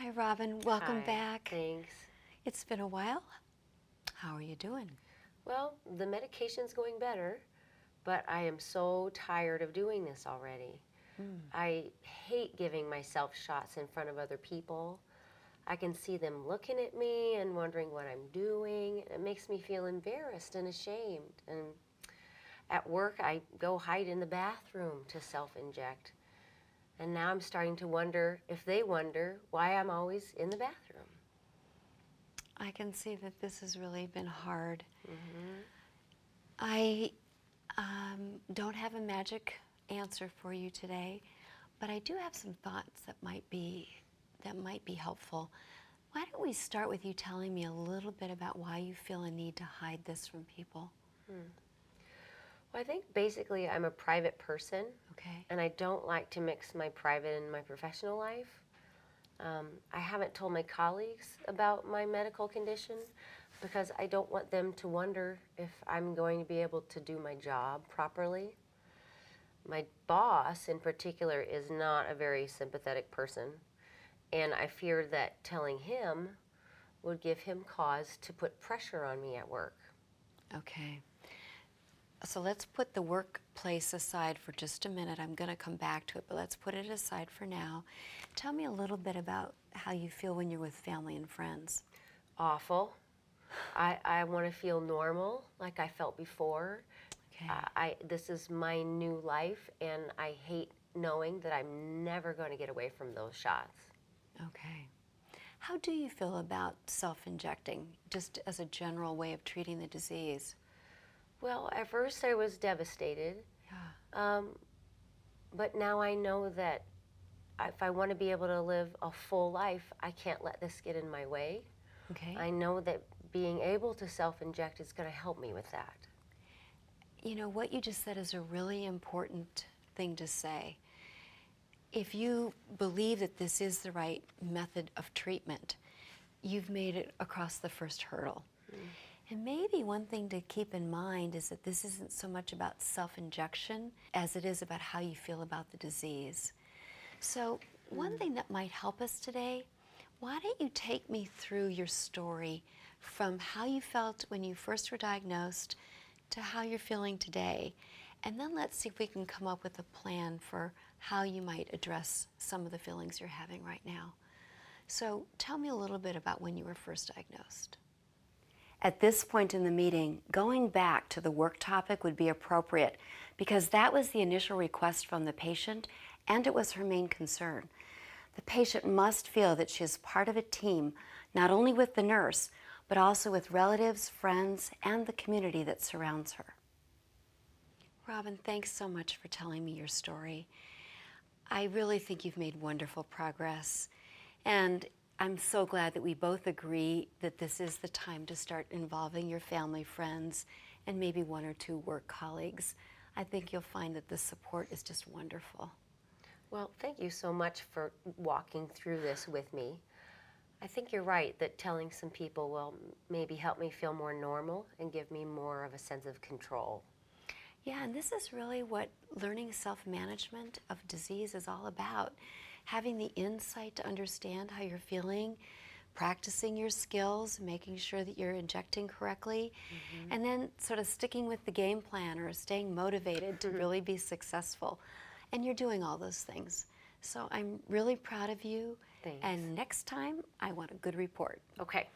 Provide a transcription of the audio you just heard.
Hi, Robin. Welcome Hi, back. thanks. It's been a while. How are you doing? Well, the medication's going better, but I am so tired of doing this already. I hate giving myself shots in front of other people. I can see them looking at me and wondering what I'm doing. It makes me feel embarrassed and ashamed. And at work, I go hide in the bathroom to self-inject. And now I'm starting to wonder if they wonder why I'm always in the bathroom. I can see that this has really been hard. Mm-hmm. I don't have a magic answer for you today, but I do have some thoughts that might be helpful. Why don't we start with you telling me a little bit about why you feel a need to hide this from people? Well, I think basically I'm a private person, Okay. and I don't like to mix my private and my professional life. I haven't told my colleagues about my medical condition because I don't want them to wonder if I'm going to be able to do my job properly. My boss, in particular, is not a very sympathetic person, and I fear that telling him would give him cause to put pressure on me at work. Okay. So let's put the workplace aside for just a minute. I'm going to come back to it, but let's put it aside for now. Tell me a little bit about how you feel when you're with family and friends. Awful. I want to feel normal like I felt before. Okay. This is my new life, and I hate knowing that I'm never going to get away from those shots. Okay. How do you feel about self-injecting, just as a general way of treating the disease? Well, at first I was devastated, Yeah. but now I know that if I want to be able to live a full life, I can't let this get in my way. Okay. I know that being able to self-inject is going to help me with that. You know, what you just said is a really important thing to say. If you believe that this is the right method of treatment, you've made it across the first hurdle. And maybe one thing to keep in mind is that this isn't so much about self-injection as it is about how you feel about the disease. So one thing that might help us today, why don't you take me through your story from how you felt when you first were diagnosed to how you're feeling today. And then let's see if we can come up with a plan for how you might address some of the feelings you're having right now. So tell me a little bit about when you were first diagnosed. At this point in the meeting, going back to the work topic would be appropriate because that was the initial request from the patient and it was her main concern. The patient must feel that she is part of a team, not only with the nurse, but also with relatives, friends, and the community that surrounds her. Robin, thanks so much for telling me your story. I really think you've made wonderful progress, and I'm so glad that we both agree that this is the time to start involving your family, friends, and maybe one or two work colleagues. I think you'll find that the support is just wonderful. Well, thank you so much for walking through this with me. I think you're right that telling some people will maybe help me feel more normal and give me more of a sense of control. Yeah, and this is really what learning self-management of disease is all about. Having the insight to understand how you're feeling, practicing your skills, making sure that you're injecting correctly, and then sort of sticking with the game plan or staying motivated to really be successful. And you're doing all those things. So I'm really proud of you. Thanks. And next time, I want a good report. Okay.